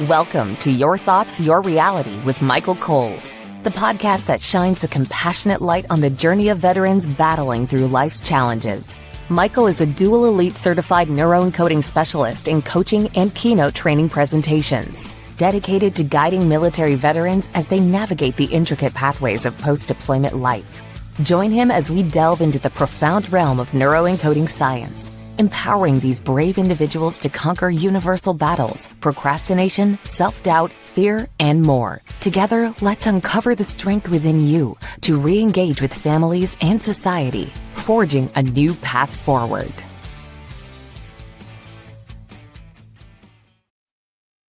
Welcome to Your Thoughts, Your Reality with Michael Cole, the podcast that shines a compassionate light on the journey of veterans battling through life's challenges. Michael is a dual elite certified neuroencoding specialist in coaching and keynote training presentations, dedicated to guiding military veterans as they navigate the intricate pathways of post-deployment life. Join him as we delve into the profound realm of neuroencoding science, empowering these brave individuals to conquer universal battles, procrastination, self-doubt, fear, and more. Together, let's uncover the strength within you to re-engage with families and society, forging a new path forward.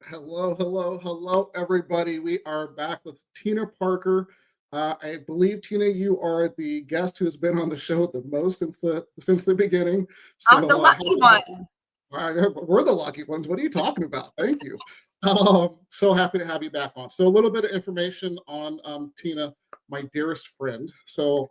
Hello, everybody. We are back with Tina Parker. I believe, Tina, you are the guest who has been on the show the most since the beginning. So, I'm the lucky one. I know, but we're the lucky ones. What are you talking about? Thank you. So happy to have you back on. So a little bit of information on Tina, my dearest friend. So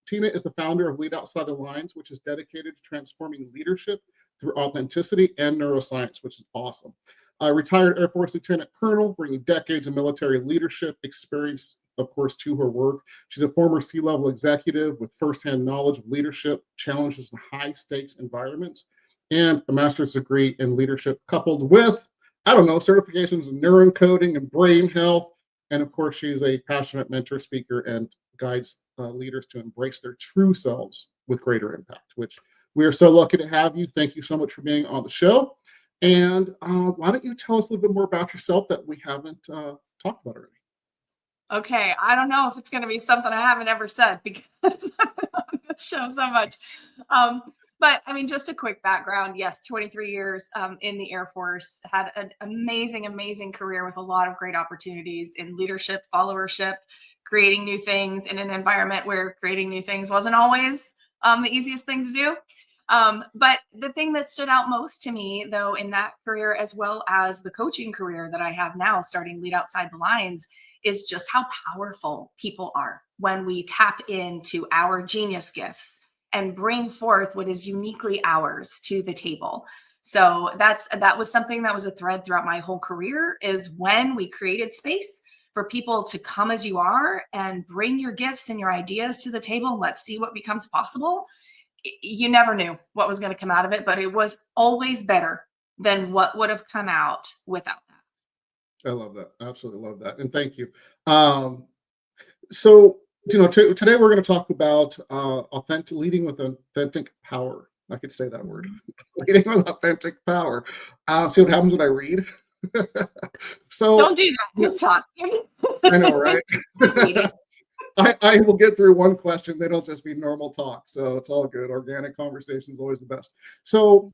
Tina is the founder of Lead Outside the Lines, which is dedicated to transforming leadership through authenticity and neuroscience, which is awesome. Retired Air Force Lieutenant Colonel, bringing decades of military leadership experience, of course, to her work. She's a former C-level executive with firsthand knowledge of leadership challenges in high-stakes environments, and a master's degree in leadership coupled with, certifications in neuroencoding and brain health. And of course, she's a passionate mentor, speaker, and guides leaders to embrace their true selves with greater impact, which we are so lucky to have you. Thank you so much for being on the show. And why don't you tell us a little bit more about yourself that we haven't talked about already? Okay, I don't know if it's going to be something I haven't ever said because I've been on the show so much. But I mean, just a quick background. Yes, 23 years in the Air Force, had an amazing career with a lot of great opportunities in leadership, followership, creating new things in an environment where creating new things wasn't always the easiest thing to do. But the thing that stood out most to me, though, in that career, as well as the coaching career that I have now, starting Lead Outside the Lines, is just how powerful people are when we tap into our genius gifts and bring forth what is uniquely ours to the table. So that was something that was a thread throughout my whole career, is when we created space for people to come as you are and bring your gifts and your ideas to the table. And let's see what becomes possible. You never knew what was going to come out of it, but it was always better than what would have come out without that. I love that. Absolutely love that. And thank you. So, today we're going to talk about leading with authentic power. I could say that word. Leading with authentic power. See what happens when I read? So don't do that. Just talk. I know, right? I will get through one question. They don't just be normal talk. So it's all good. Organic conversation is always the best. So,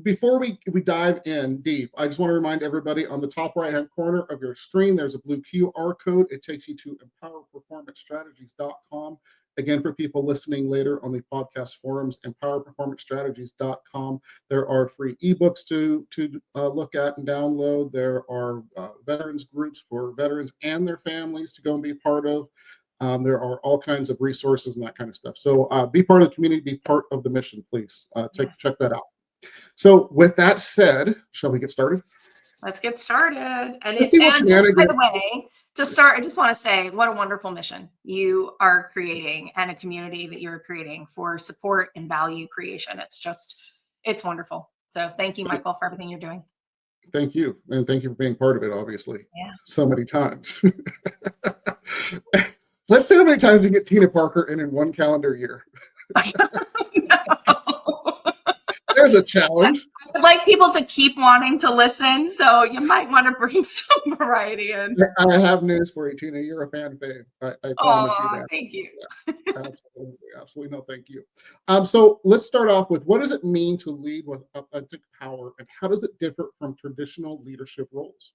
before we dive in deep, I just want to remind everybody, on the top right-hand corner of your screen, there's a blue QR code. It takes you to empowerperformancestrategies.com. Again, for people listening later on the podcast forums, empowerperformancestrategies.com. There are free ebooks to look at and download. There are veterans groups for veterans and their families to go and be part of. There are all kinds of resources and that kind of stuff. So be part of the community, be part of the mission, please. Check that out. So with that said, shall we get started? Let's get started. And just by the way, to start, I just want to say what a wonderful mission you are creating and a community that you're creating for support and value creation. It's wonderful. So thank you, Michael, for everything you're doing. Thank you. And thank you for being part of it, obviously. Yeah. So many times. Let's see how many times we get Tina Parker in one calendar year. There's a challenge. I'd like people to keep wanting to listen, so you might want to bring some variety in. I have news for you, Tina. You're a fan fave. I promise you that. Thank you. Yeah, absolutely. No, thank you. So let's start off with, what does it mean to lead with authentic power, and how does it differ from traditional leadership roles?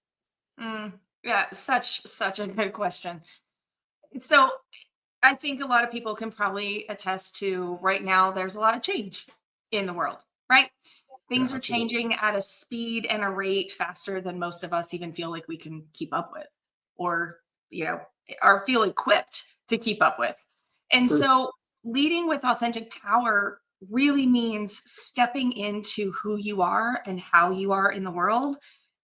Yeah, such a good question. So I think a lot of people can probably attest to, right now, there's a lot of change in the world, right? Things are changing at a speed and a rate faster than most of us even feel like we can keep up with, or, or feel equipped to keep up with. And so leading with authentic power really means stepping into who you are and how you are in the world,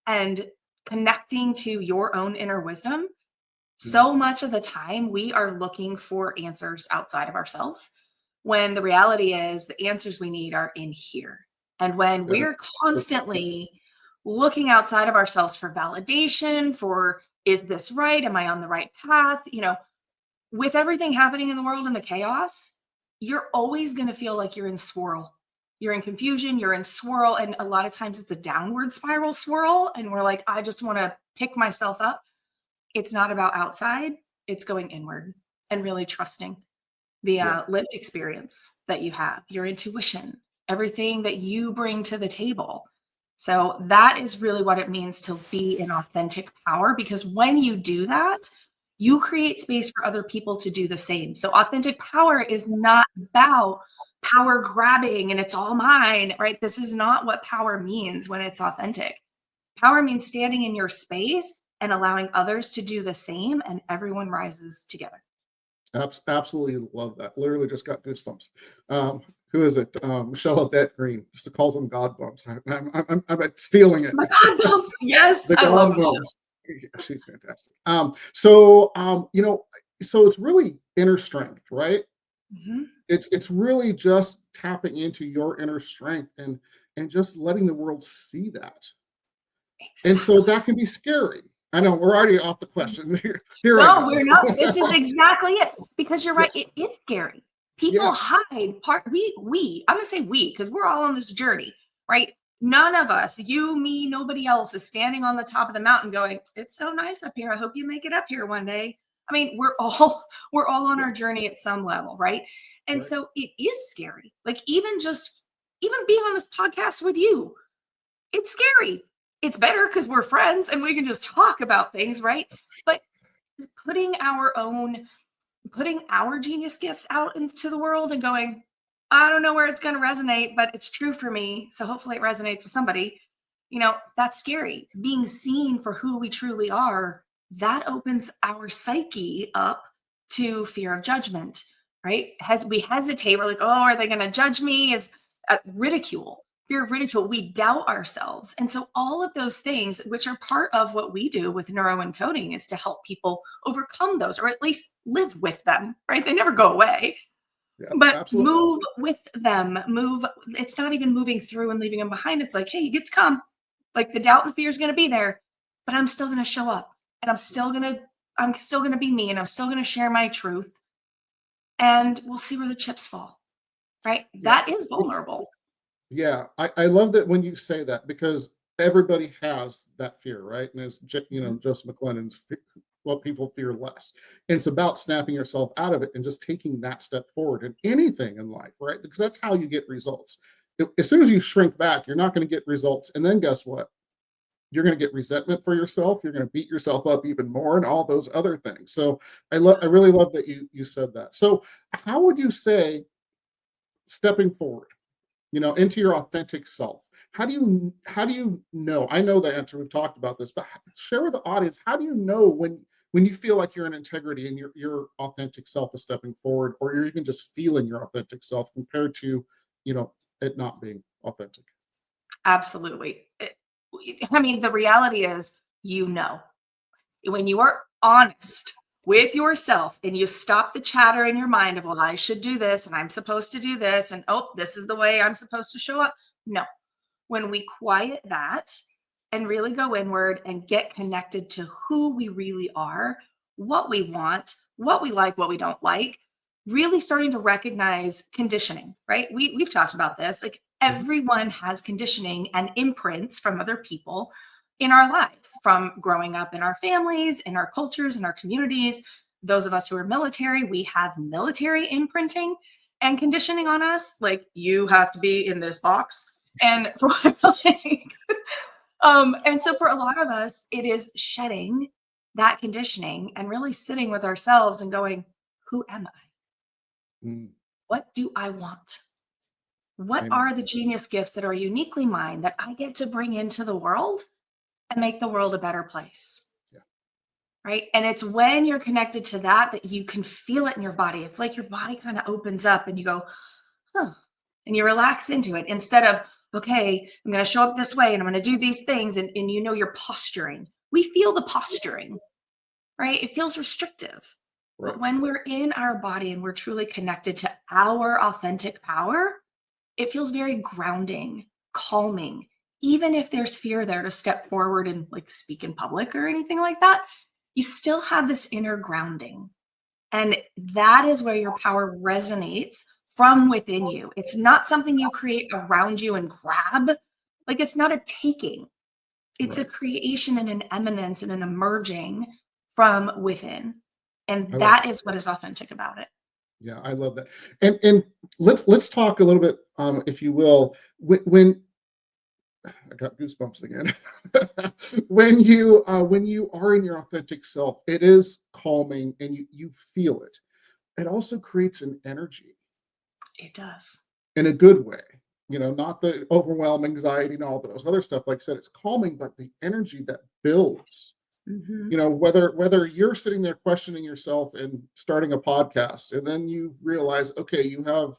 and connecting to your own inner wisdom, so much of the time we are looking for answers outside of ourselves, when the reality is the answers we need are in here. And when That is we're constantly looking outside of ourselves for validation, for is this right? Am I on the right path? With everything happening in the world and the chaos, you're always going to feel like you're in swirl. You're in confusion, you're in swirl. And a lot of times it's a downward spiral swirl. And we're like, I just want to pick myself up. It's not about outside, it's going inward and really trusting the yeah, lived experience that you have, your intuition, everything that you bring to the table. So that is really what it means to be in authentic power, because when you do that, you create space for other people to do the same. So authentic power is not about power grabbing and it's all mine, right? This is not what power means when it's authentic. Power means standing in your space and allowing others to do the same, and everyone rises together. absolutely love that. Literally just got goosebumps. Who is it? Michelle Odette Green just calls them God bumps. I'm stealing it. Oh my God, bumps. Yes, The I love God Michelle. bumps. Yeah, she's fantastic. So so it's really inner strength, right? Mhm. It's really just tapping into your inner strength and just letting the world see that. And so Exactly. that can be scary. I know we're already off the question. Here I No, go. we're not. This is exactly it. Because you're right. Yes. It is scary. People Yes. hide I'm gonna say we, because we're all on this journey, right? None of us, you, me, nobody else is standing on the top of the mountain going, it's so nice up here. I hope you make it up here one day. I mean, we're all we're all on Yeah. our journey at some level, right? And Right. so it is scary. Like even being on this podcast with you, it's scary. It's better because we're friends and we can just talk about things, right? But putting our genius gifts out into the world and going, I don't know where it's going to resonate, but it's true for me. So hopefully it resonates with somebody. That's scary. Being seen for who we truly are, that opens our psyche up to fear of judgment, right? As we hesitate, we're like, oh, are they going to judge me? Is ridicule, fear of ridicule. We doubt ourselves. And so all of those things, which are part of what we do with neuroencoding, is to help people overcome those, or at least live with them, right? They never go away, Yeah. but Absolutely. move with them. It's not even moving through and leaving them behind. It's like, hey, you get to come. Like the doubt and the fear is going to be there, but I'm still going to show up, and I'm still going to be me, and I'm still going to share my truth, and we'll see where the chips fall, right? Yeah. That is vulnerable. Yeah, I love that when you say that, because everybody has that fear, right? And as Joseph McClennan's what people fear less. And it's about snapping yourself out of it and just taking that step forward in anything in life, right? Because that's how you get results. As soon as you shrink back, you're not going to get results. And then guess what? You're going to get resentment for yourself. You're going to beat yourself up even more and all those other things. So I really love that you said that. So how would you say stepping forward, into your authentic self? How do you know? I know the answer. We've talked about this, but share with the audience. How do you know when you feel like you're in integrity and your authentic self is stepping forward, or you're even just feeling your authentic self compared to, it not being authentic? Absolutely. I mean, the reality is, when you are honest with yourself and you stop the chatter in your mind of, well, I should do this and I'm supposed to do this, and oh, this is the way I'm supposed to show up. No, when we quiet that and really go inward and get connected to who we really are, what we want, what we like, what we don't like, really starting to recognize conditioning, right? We've talked about this. Like Mhm. everyone has conditioning and imprints from other people in our lives, from growing up in our families, in our cultures, in our communities. Those of us who are military, we have military imprinting and conditioning on us. Like, you have to be in this box. And for like, and so for a lot of us, it is shedding that conditioning and really sitting with ourselves and going, who am I? Mm, What do I want? What amen. are the genius gifts that are uniquely mine that I get to bring into the world and make the world a better place? Yeah. Right. And it's when you're connected to that you can feel it in your body. It's like your body kind of opens up and you go, huh, and you relax into it instead of, okay, I'm going to show up this way and I'm going to do these things. And you're posturing. We feel the posturing, right? It feels restrictive. Right. But when we're in our body and we're truly connected to our authentic power, it feels very grounding, calming. Even if there's fear there to step forward and like speak in public or anything like that, you still have this inner grounding. And that is where your power resonates from within you. It's not something you create around you and grab. Like, it's not a taking. It's a creation and an eminence and an emerging from within. And that is what is authentic about it. Yeah, I love that. And let's talk a little bit, if you will, when I got goosebumps again. When you are in your authentic self, it is calming and you feel it. It also creates an energy It does. in a good way. Not the overwhelm, anxiety, and all those other stuff. Like I said, it's calming, but the energy that builds. Whether you're sitting there questioning yourself and starting a podcast, and then you realize, okay, you have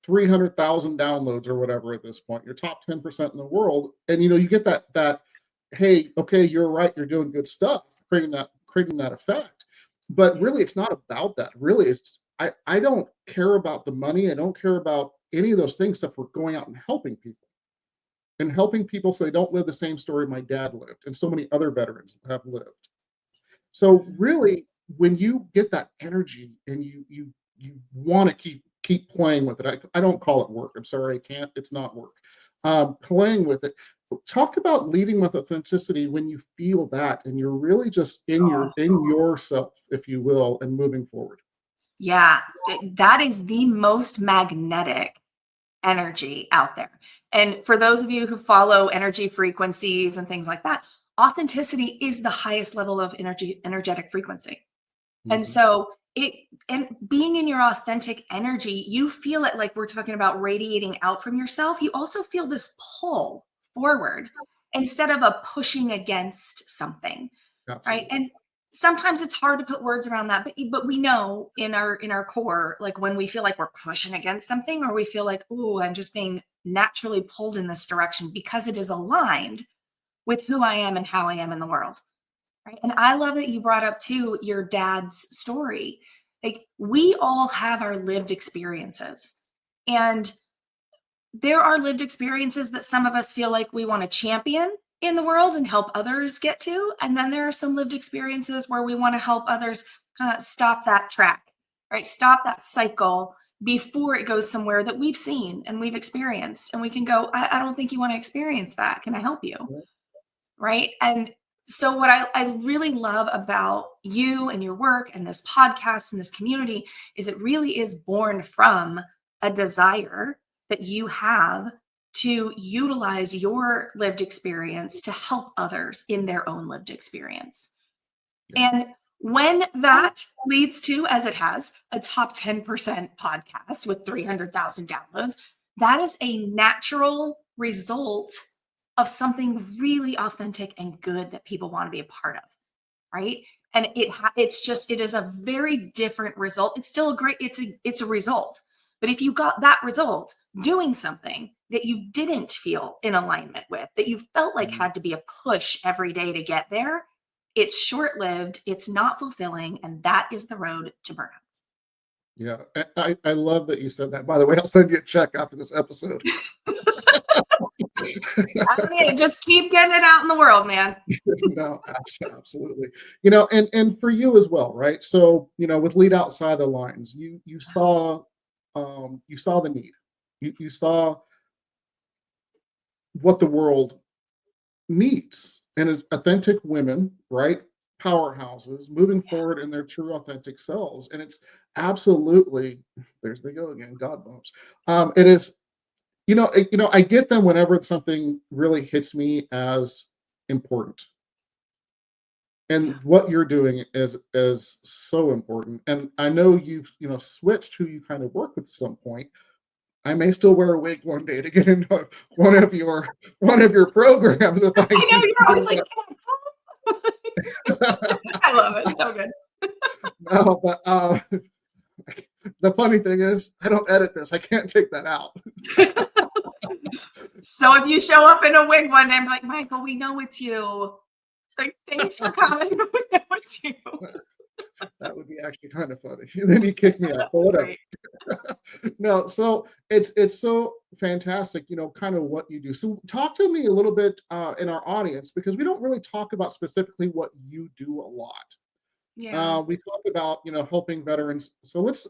300,000 downloads or whatever at this point, you're top 10% in the world, and you get that, hey, okay, you're right, you're doing good stuff, creating that effect. But really, it's not about that. Really, it's I don't care about the money. I don't care about any of those things except for going out and helping people so they don't live the same story my dad lived and so many other veterans have lived. So really, when you get that energy and you want to keep playing with it, I don't call it work. I'm sorry, I can't. It's not work. Playing with it. Talk about leading with authenticity when you feel that and you're really just in yourself, if you will, and moving forward. Yeah, that is the most magnetic energy out there. And for those of you who follow energy frequencies and things like that, authenticity is the highest level of energetic frequency. And so and being in your authentic energy, you feel it, like we're talking about radiating out from yourself. You also feel this pull forward instead of a pushing against something. Absolutely. Right. And sometimes it's hard to put words around that, but we know in our core, like when we feel like we're pushing against something, or we feel like, oh, I'm just being naturally pulled in this direction because it is aligned with who I am and how I am in the world. Right. And I love that you brought up too your dad's story. Like, we all have our lived experiences, and there are lived experiences that some of us feel like we want to champion in the world and help others get to. And then there are some lived experiences where we want to help others kind of stop that track, right? Stop that cycle before it goes somewhere that we've seen and we've experienced. And we can go, I don't think you want to experience that. Can I help you? Right. And so what I really love about you and your work and this podcast and this community is it really is born from a desire that you have to utilize your lived experience to help others in their own lived experience. Yeah. And when that leads to, as it has, a top 10% podcast with 300,000 downloads, that is a natural result of something really authentic and good that people want to be a part of, right? And it is a very different result. It's still it's a result. But if you got that result doing something that you didn't feel in alignment with, that you felt like had to be a push every day to get there, it's short-lived, it's not fulfilling, and that is the road to burnout. Yeah, I love that you said that. By the way, I'll send you a check after this episode. I mean, just keep getting it out in the world, man. No, absolutely. And for you as well, right? So, with Lead Outside the Lines, you saw the need. You saw what the world needs, and it's authentic women, right? Powerhouses moving forward in their true authentic selves. And it's absolutely, there's they go again, God bumps. It is, I get them whenever something really hits me as important. And what you're doing is so important. And I know you've, switched who you kind of work with at some point. I may still wear a wig one day to get into one of your programs. If I know you're always like, I love it. So good. No, but the funny thing is, I don't edit this. I can't take that out. So if you show up in a wig one day, I'm like, Michael, we know it's you. Like, thanks for coming. We know it's you. That would be actually kind of funny. Then you kick me out, but whatever. Right. No, so it's so fantastic, kind of what you do. So talk to me a little bit in our audience, because we don't really talk about specifically what you do a lot. Yeah. We talk about helping veterans. So let's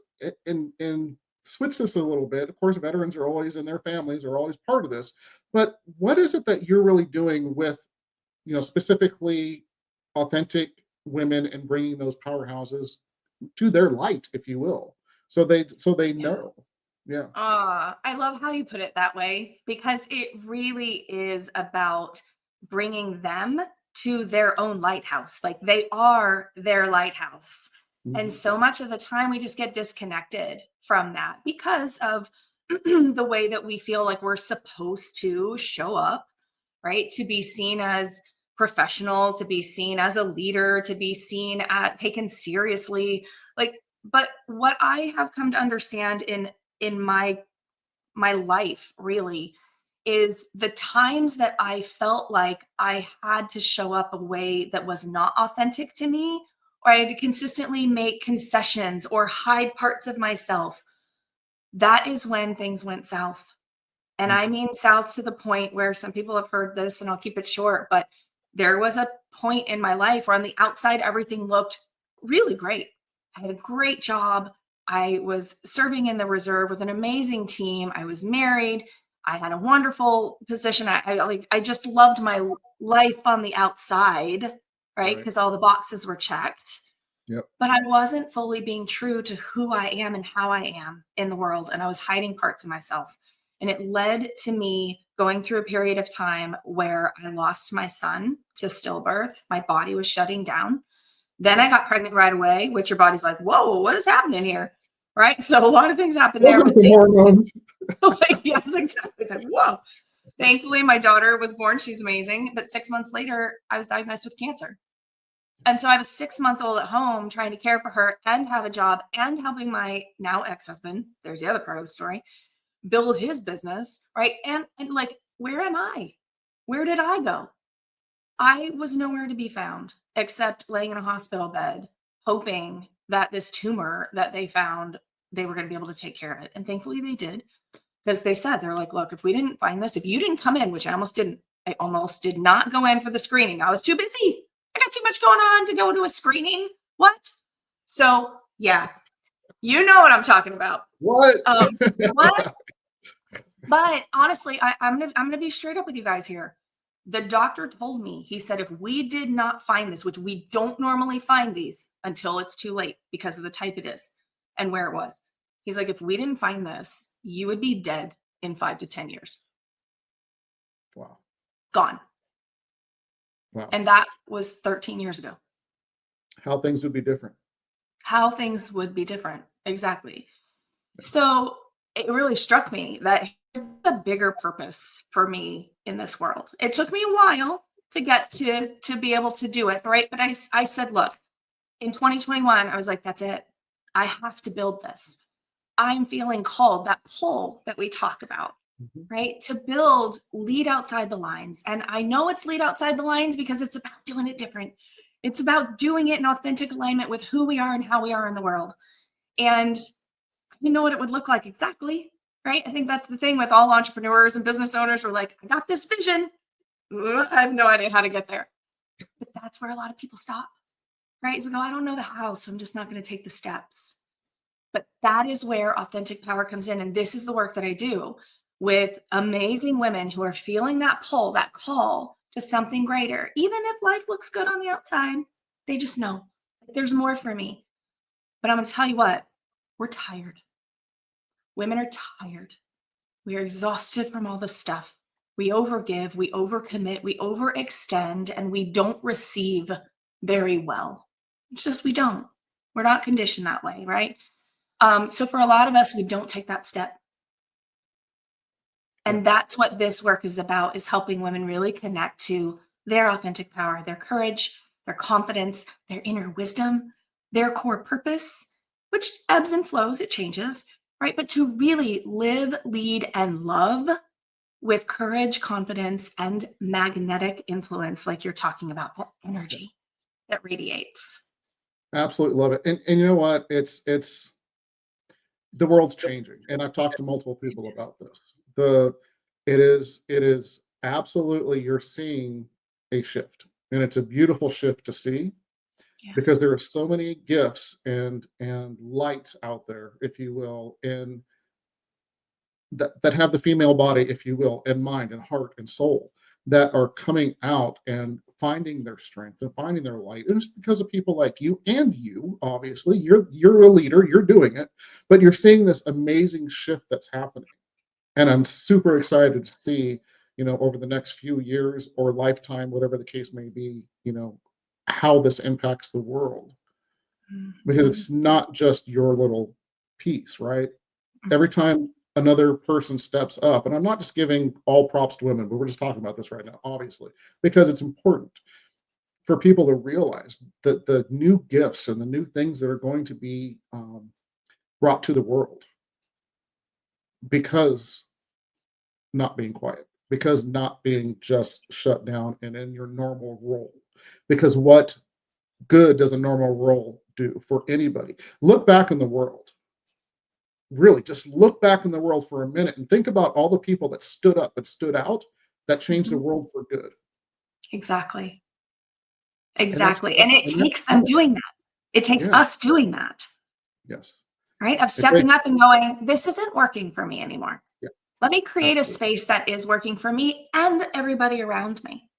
and switch this a little bit. Of course, veterans are always, and their families are always part of this. But what is it that you're really doing with specifically authentic women and bringing those powerhouses to their light, if you will, so they know. Yeah. I love how you put it that way, because it really is about bringing them to their own lighthouse. Like, they are their lighthouse. And Mhm. so much of the time we just get disconnected from that because of the way that we feel like we're supposed to show up, right? To be seen as professional, to be seen as a leader, to be seen as taken seriously. Like, but what I have come to understand in my life really is the times that I felt like I had to show up a way that was not authentic to me, or I had to consistently make concessions or hide parts of myself. That is when things went south. And I Mhm. mean south to the point where some people have heard this, and I'll keep it short, but there was a point in my life where on the outside, everything looked really great. I had a great job. I was serving in the reserve with an amazing team. I was married. I had a wonderful position. I just loved my life on the outside, right? Right. Because all the boxes were checked. Yep. But I wasn't fully being true to who I am and how I am in the world. And I was hiding parts of myself. And it led to me going through a period of time where I lost my son to stillbirth. My body was shutting down. Then I got pregnant right away, which your body's like, whoa, what is happening here? Right. So a lot of things happened Those there. are But some hormones. like, yes, exactly. It's like, whoa. Thankfully, my daughter was born. She's amazing. But 6 months later, I was diagnosed with cancer. And so I was 6-month-old at home trying to care for her and have a job and helping my now ex-husband, there's the other part of the story, build his business, right? And like, where am I? Where did I go? I was nowhere to be found except laying in a hospital bed, hoping that this tumor that they found, they were going to be able to take care of it. And thankfully they did, because they said, they're like, look, if we didn't find this, if you didn't come in, which I almost did not go in for the screening. I was too busy. I got too much going on to go to a screening. What? So yeah, you know what I'm talking about. What? What? But honestly, I'm gonna be straight up with you guys here. The doctor told me, he said, if we did not find this, which we don't normally find these until it's too late because of the type it is and where it was. He's like, if we didn't find this, you would be dead in 5 to 10 years. Wow. Gone. Wow. And that was 13 years ago. How things would be different. How things would be different. Exactly. So it really struck me that there's a bigger purpose for me in this world. It took me a while to get to be able to do it, right? But I said, look, in 2021, I was like, that's it. I have to build this. I'm feeling called, that pull that we talk about, Mhm. right? To build, lead outside the lines. And I know it's lead outside the lines because it's about doing it different. It's about doing it in authentic alignment with who we are and how we are in the world. And you know what it would look like exactly, right? I think that's the thing with all entrepreneurs and business owners. We're like, I got this vision. I have no idea how to get there. But that's where a lot of people stop, right? So we go, I don't know the how, so I'm just not going to take the steps. But that is where authentic power comes in. And this is the work that I do with amazing women who are feeling that pull, that call to something greater. Even if life looks good on the outside, they just know there's more for me. But I'm going to tell you what, we're tired. Women are tired. We are exhausted from all the stuff. We overgive, we overcommit, we overextend, and we don't receive very well. It's just we don't. We're not conditioned that way, right? So for a lot of us, we don't take that step. Yeah. And that's what this work is about, is helping women really connect to their authentic power, their courage, their confidence, their inner wisdom, their core purpose, which ebbs and flows, it changes, right? But to really live, lead, and love with courage, confidence, and magnetic influence, like you're talking about, that energy that radiates. Absolutely love it. And you know what? It's the world's changing, and I've talked to multiple It people is. about this. It is absolutely, you're seeing a shift, and it's a beautiful shift to see Yeah. because there are so many gifts and lights out there, if you will, and that have the female body, if you will, and mind and heart and soul, that are coming out and finding their strength and finding their light. And it's because of people like you, and you, obviously, you're a leader, you're doing it, but you're seeing this amazing shift that's happening. And I'm super excited to see, over the next few years or lifetime, whatever the case may be, how this impacts the world. Because Mhm. it's not just your little piece, right? Every time another person steps up, and I'm not just giving all props to women, but we're just talking about this right now, obviously, because it's important for people to realize that the new gifts and the new things that are going to be brought to the world because not being quiet, because not being just shut down and in your normal role. Because what good does a normal role do for anybody? Look back in the world. Really, just look back in the world for a minute and think about all the people that stood up and stood out that changed the Mhm. world for good. Exactly. And that's Exactly. And it and that's takes them common. doing that. It takes Yeah, us doing that, yes. right? Of It stepping takes up and going, this isn't working for me anymore. yeah, Let me create a absolutely. space that is working for me and everybody around me,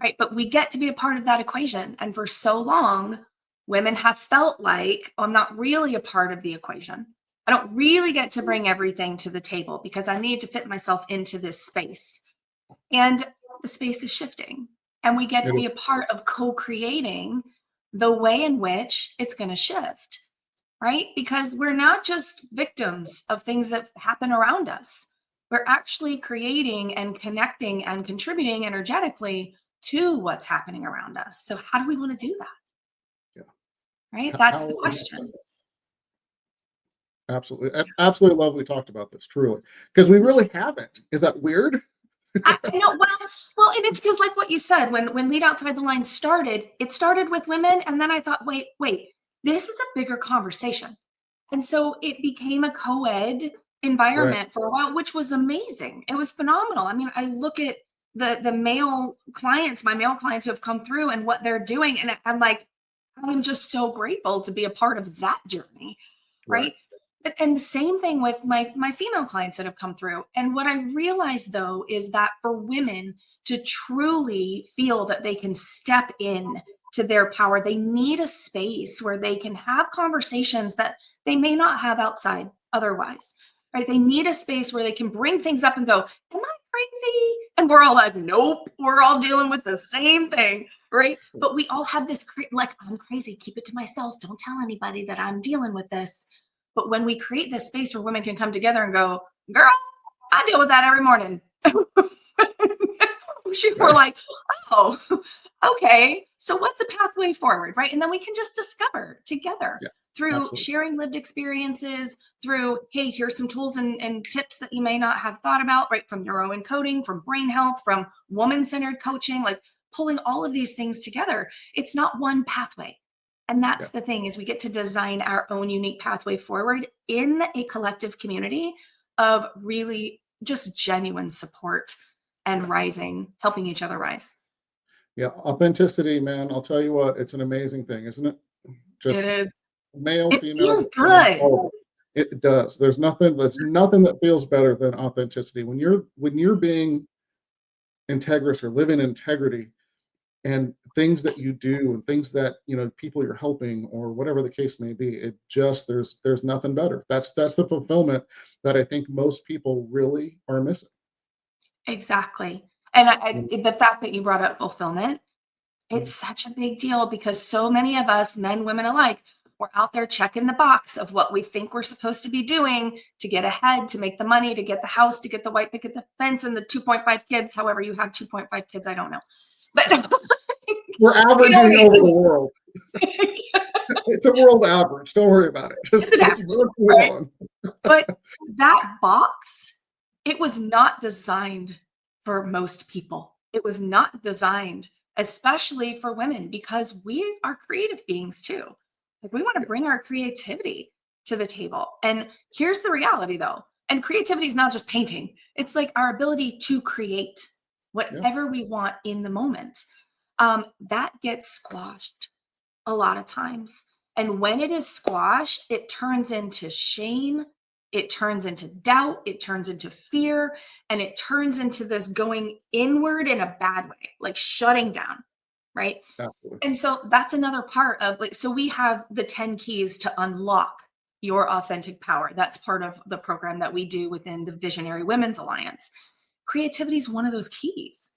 right? But we get to be a part of that equation. And for so long, women have felt like, oh, I'm not really a part of the equation. I don't really get to bring everything to the table because I need to fit myself into this space. And the space is shifting. And we get to It be a is. part of co creating the way in which it's going to shift, right? Because we're not just victims of things that happen around us. We're actually creating and connecting and contributing energetically to what's happening around us. So, how do we want to do that? Yeah. Right? That's the How question. absolutely, absolutely love we talked about this, truly, because we really haven't. Is that weird? I know. Well, and it's because, like what you said, when Lead Outside the Lines started, it started with women, and then I thought, wait, this is a bigger conversation, and so it became a co-ed Right. environment for a while, which was amazing. It was phenomenal. I mean, I look at the male clients, my male clients who have come through, and what they're doing, and I'm like, I'm just so grateful to be a part of that journey, Right. right? And the same thing with my female clients that have come through. And what I realized though is that for women to truly feel that they can step in to their power, they need a space where they can have conversations that they may not have outside otherwise. Right? They need a space where they can bring things up and go, "Am I crazy?" And we're all like, "Nope, we're all dealing with the same thing." Right? But we all have this like, "I'm crazy, keep it to myself. Don't tell anybody that I'm dealing with this." But when we create this space where women can come together and go, "Girl, I deal with that every morning." We're Yeah. like, "Oh, okay. So what's the pathway forward?" Right? And then we can just discover together Yeah. through Absolutely. sharing lived experiences, through, hey, here's some tools and tips that you may not have thought about, right? From neuroencoding, from brain health, from woman-centered coaching, like pulling all of these things together. It's not one pathway. And Yeah. that's the thing is we get to design our own unique pathway forward in a collective community of really just genuine support and Yeah. rising, helping each other rise. Yeah. Authenticity, man. I'll tell you what, it's an amazing thing, isn't it? It Just is. male, It female, feels trans, good. all of it. It does. There's nothing that feels better than authenticity. When you're being integrous or living integrity and things that you do and things that people you're helping or whatever the case may be, it just there's nothing better. That's the fulfillment that I think most people really are missing. Exactly. And Mm. the fact that you brought up fulfillment, it's such a big deal because so many of us, men, women alike, we're out there checking the box of what we think we're supposed to be doing to get ahead, to make the money, to get the house, to get the white picket the fence, and the 2.5 kids. However, you have 2.5 kids, I don't know. But We're you know what averaging I over the mean? world. It's a world average. Don't worry about it. It's Just an just average, move right? on. But that box It was not designed for most people. It was not designed especially for women, because we are creative beings too. Like, we want to bring our creativity to the table. And here's the reality though. And creativity is not just painting. It's like our ability to create whatever we want in the moment. That gets squashed a lot of times. And when it is squashed, it turns into shame. It turns into doubt. It turns into fear. And it turns into this going inward in a bad way, like shutting down. Right. Absolutely. And so that's another part of, like, so we have the 10 keys to unlock your authentic power. That's part of the program that we do within the Visionary Women's Alliance. Creativity is one of those keys.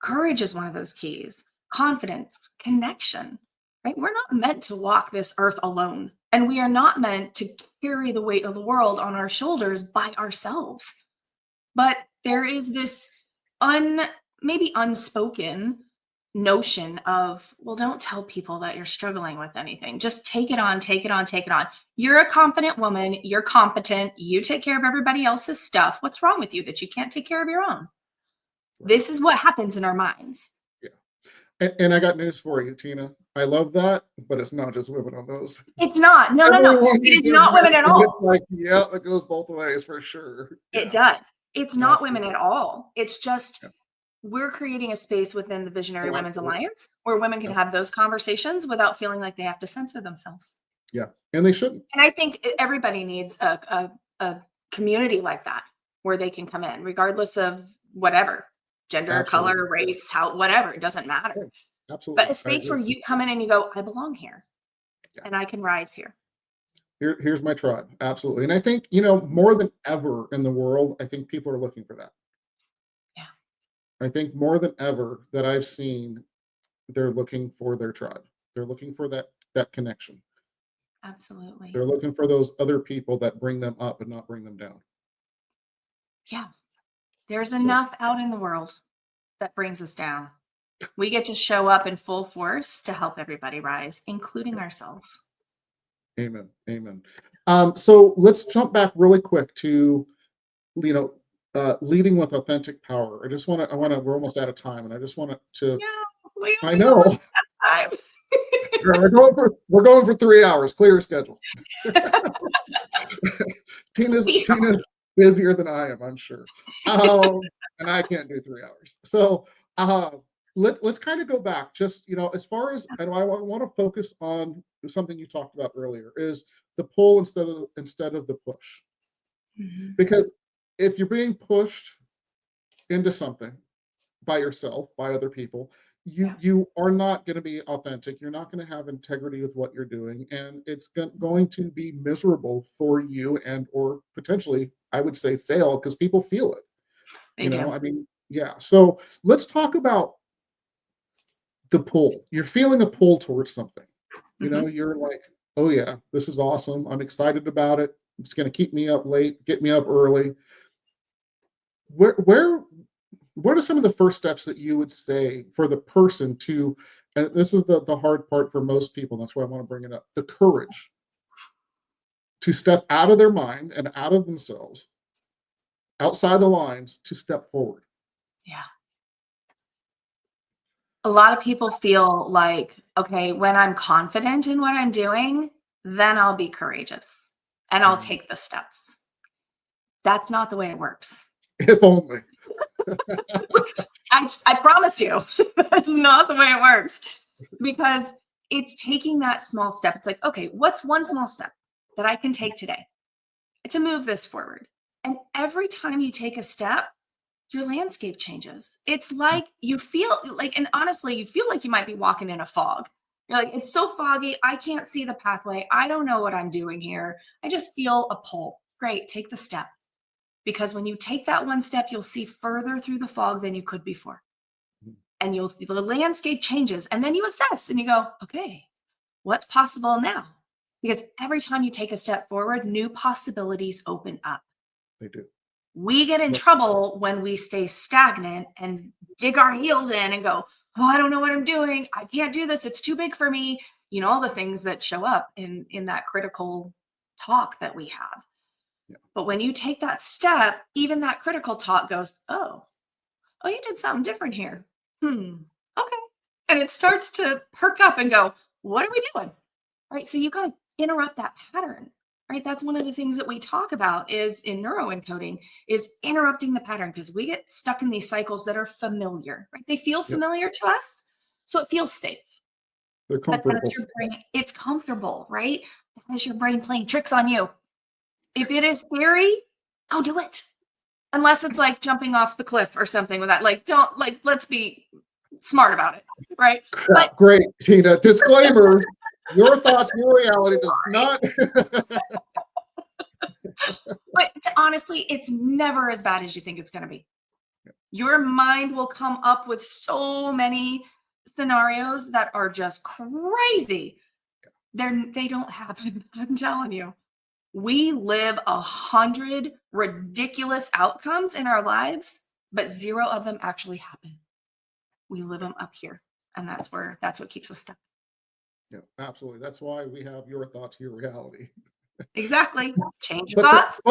Courage is one of those keys. Confidence, connection, right? We're not meant to walk this earth alone. And we are not meant to carry the weight of the world on our shoulders by ourselves. But there is this maybe unspoken notion of, well, don't tell people that you're struggling with anything. Just take it on, take it on, take it on. You're a confident woman. You're competent. You take care of everybody else's stuff. What's wrong with you that you can't take care of your own? This is what happens in our minds. Yeah. And I got news for you, Tina. I love that, but it's not just women on those. It's not. No. It is not women at all. It's like, yeah, it goes both ways for sure. It does. It's not women at all. It's just, we're creating a space within the Visionary Women's Alliance where women can have those conversations without feeling like they have to censor themselves. Yeah, and they shouldn't. And I think everybody needs a community like that where they can come in, regardless of whatever, gender, Absolutely. color, race, whatever, it doesn't matter. Absolutely. But a space where you come in and you go, I belong here and I can rise here. Here's my tribe. Absolutely. And I think, more than ever in the world, I think people are looking for that. I think more than ever that I've seen, they're looking for their tribe. They're looking for that connection. Absolutely. They're looking for those other people that bring them up and not bring them down. Yeah. There's enough out in the world that brings us down. We get to show up in full force to help everybody rise, including ourselves. Amen. Amen. So let's jump back really quick to, leading with authentic power. We're almost out of time, and I just want to. Yeah, I know. Time. we're going for 3 hours. Clear schedule. Tina's busier than I am, I'm sure, and I can't do 3 hours. So let's kind of go back. Just as far as, and I want to focus on something you talked about earlier, is the pull instead of the push, because if you're being pushed into something by yourself, by other people, you are not going to be authentic. You're not going to have integrity with what you're doing, and it's going to be miserable for you, and or potentially, I would say, fail, because people feel it. They do. I mean, yeah. So let's talk about the pull. You're feeling a pull towards something. You're like, oh yeah, this is awesome. I'm excited about it. It's going to keep me up late, get me up early. What are some of the first steps that you would say for the person to, and this is the hard part for most people, that's why I want to bring it up, the courage to step out of their mind and out of themselves, outside the lines, to step forward? Yeah. A lot of people feel like, okay, when I'm confident in what I'm doing, then I'll be courageous and I'll take the steps. That's not the way it works. If only. I promise you, that's not the way it works, because it's taking that small step. It's like, okay, what's one small step that I can take today to move this forward? And every time you take a step, your landscape changes. It's like you feel like, and honestly, you feel like you might be walking in a fog. You're like, it's so foggy. I can't see the pathway. I don't know what I'm doing here. I just feel a pull. Great. Take the step. Because when you take that one step, you'll see further through the fog than you could before. And the landscape changes. And then you assess and you go, okay, what's possible now? Because every time you take a step forward, new possibilities open up. They do. We get in trouble when we stay stagnant and dig our heels in and go, oh, I don't know what I'm doing. I can't do this. It's too big for me. All the things that show up in that critical talk that we have. Yeah. But when you take that step, even that critical talk goes, oh, you did something different here. Okay. And it starts to perk up and go, what are we doing? Right. So you got to interrupt that pattern. Right. That's one of the things that we talk about is in neuroencoding is interrupting the pattern because we get stuck in these cycles that are familiar. Right. They feel familiar to us. So it feels safe. They're But comfortable. that's your brain. It's comfortable, right? That is your brain playing tricks on you. If it is scary, go do it. Unless it's like jumping off the cliff or something with that. Like, don't like, let's be smart about it. Right. But great, Tina. Disclaimer. Your thoughts, your reality does not. But honestly, it's never as bad as you think it's going to be. Your mind will come up with so many scenarios that are just crazy. They don't happen. I'm telling you. We live 100 ridiculous outcomes in our lives, but 0 of them actually happen. We live them up here. And that's what keeps us stuck. Yeah, absolutely. That's why we have your thoughts, your reality. Exactly. Change your thoughts.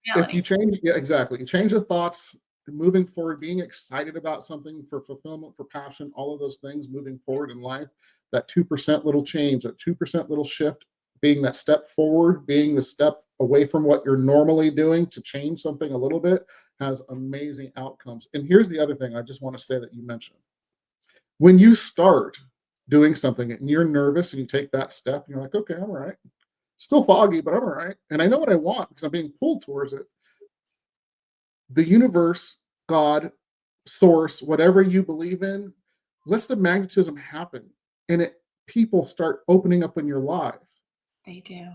If you change, exactly. You change the thoughts, moving forward, being excited about something for fulfillment, for passion, all of those things moving forward in life, that 2% little change, that 2% little shift, being that step forward, being the step away from what you're normally doing to change something a little bit has amazing outcomes. And here's the other thing I just want to say that you mentioned. When you start doing something and you're nervous and you take that step and you're like, okay, I'm all right. Still foggy, but I'm all right. And I know what I want because I'm being pulled towards it. The universe, God, source, whatever you believe in, lets the magnetism happen. And people start opening up in your life. They do.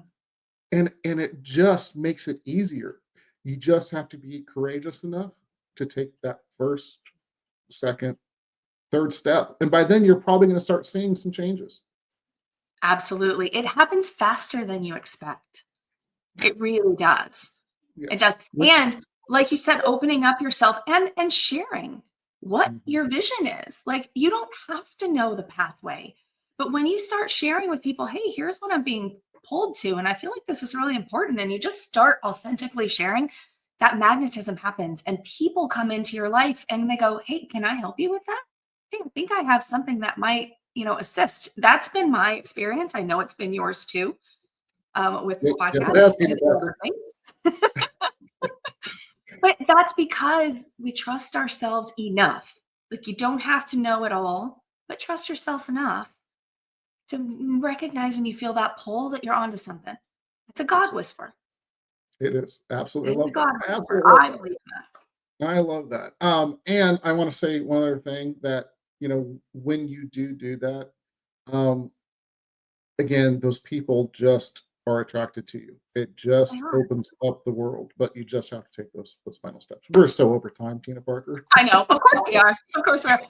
And it just makes it easier. You just have to be courageous enough to take that first, second, third step. And by then you're probably going to start seeing some changes. Absolutely. It happens faster than you expect. It really does. Yes. It does. And like you said, opening up yourself and sharing what your vision is. Like you don't have to know the pathway, but when you start sharing with people, hey, here's what I'm being pulled to, and I feel like this is really important, and you just start authentically sharing, that magnetism happens and people come into your life and they go, hey, can I help you with that? Hey, I think I have something that might, assist. That's been my experience. I know it's been yours too. With this podcast. But that's because we trust ourselves enough. Like you don't have to know it all, but trust yourself enough to recognize when you feel that pull that you're onto something. It's a God whisper. It is. Absolutely. It's a God whisper. I believe that. I love that. And I want to say one other thing that, when you do that, again, those people just are attracted to you. It just opens up the world, but you just have to take those final steps. We're so over time, Tina Parker. I know. Of course we are. Of course we are.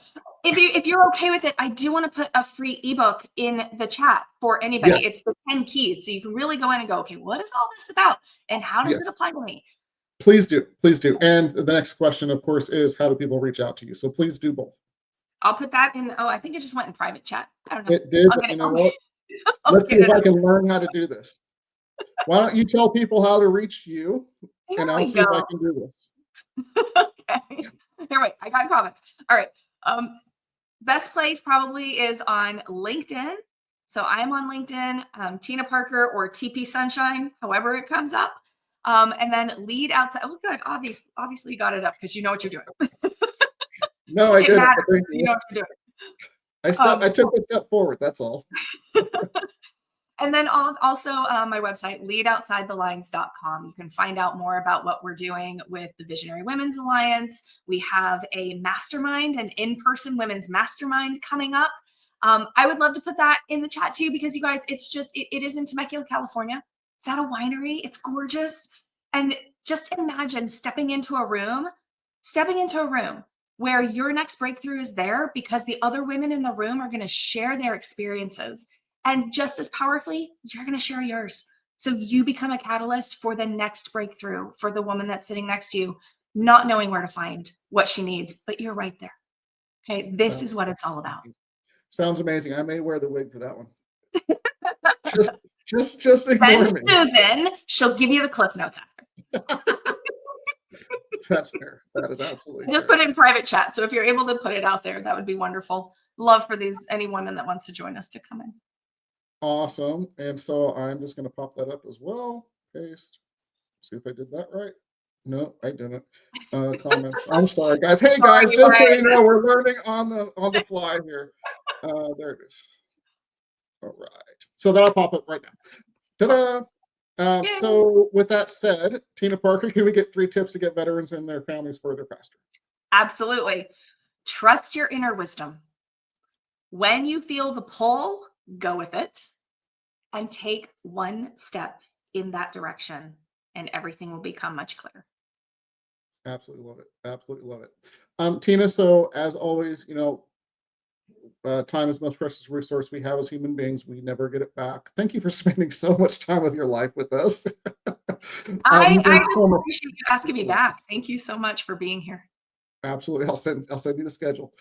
If you're okay with it, I do want to put a free ebook in the chat for anybody. Yes. It's the 10 keys. So you can really go in and go, okay, what is all this about? And how does it apply to me? Please do. Please do. And the next question, of course, is how do people reach out to you? So please do both. I'll put that in. I think it just went in private chat. I don't know. It did. But you know what? Let's see if I can learn how to do this. Why don't you tell people how to reach you, and I'll see if I can do this. Okay. Here, wait. I got comments. All right. Best place probably is on LinkedIn. So I'm on LinkedIn, Tina Parker or TP Sunshine, however it comes up. And then lead outside. Oh, good. Obviously you got it up because you know what you're doing. No, I didn't. You know what you're doing. I took a step forward. That's all. And then also my website, leadoutsidethelines.com. You can find out more about what we're doing with the Visionary Women's Alliance. We have a mastermind, an in-person women's mastermind coming up. I would love to put that in the chat too, because you guys, it is in Temecula, California. It's at a winery. It's gorgeous. And just imagine stepping into a room where your next breakthrough is there because the other women in the room are going to share their experiences. And just as powerfully, you're going to share yours. So you become a catalyst for the next breakthrough for the woman that's sitting next to you, not knowing where to find what she needs, but you're right there. Okay. This is what it's all about. Sounds amazing. I may wear the wig for that one. Just ignore me. Susan, she'll give you the cliff notes after. That's fair. That is absolutely Just fair. put it in private chat. So if you're able to put it out there, that would be wonderful. Love for any woman that wants to join us to come in. Awesome. And so I'm just going to pop that up as well. Paste. See if I did that right. No, I didn't. Comments. I'm sorry, guys. Hey, guys, just so you know, we're learning on the fly here. There it is. All right. So that'll pop up right now. Ta-da! So with that said, Tina Parker, can we get 3 tips to get veterans and their families further faster? Absolutely. Trust your inner wisdom. When you feel the pull, go with it and take one step in that direction, and everything will become much clearer. Absolutely love it. Absolutely love it. Tina, so as always, time is the most precious resource we have as human beings. We never get it back. Thank you for spending so much time of your life with us. I just appreciate you asking me back. Thank you so much for being here. Absolutely. I'll send you the schedule.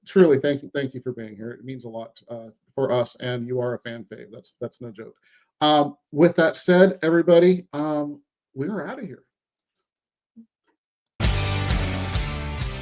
Truly, thank you for being here. It means a lot for us, and you are a fan fave. That's no joke. With that said, everybody, we are out of here.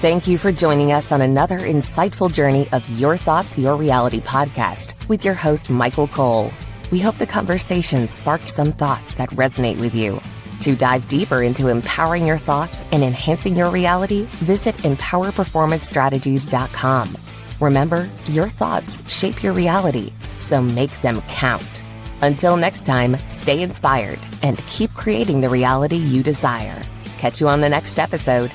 Thank you for joining us on another insightful journey of Your Thoughts, Your Reality podcast with your host, Michael Cole. We hope the conversation sparked some thoughts that resonate with you. To dive deeper into empowering your thoughts and enhancing your reality, visit empowerperformancestrategies.com. Remember, your thoughts shape your reality, so make them count. Until next time, stay inspired and keep creating the reality you desire. Catch you on the next episode.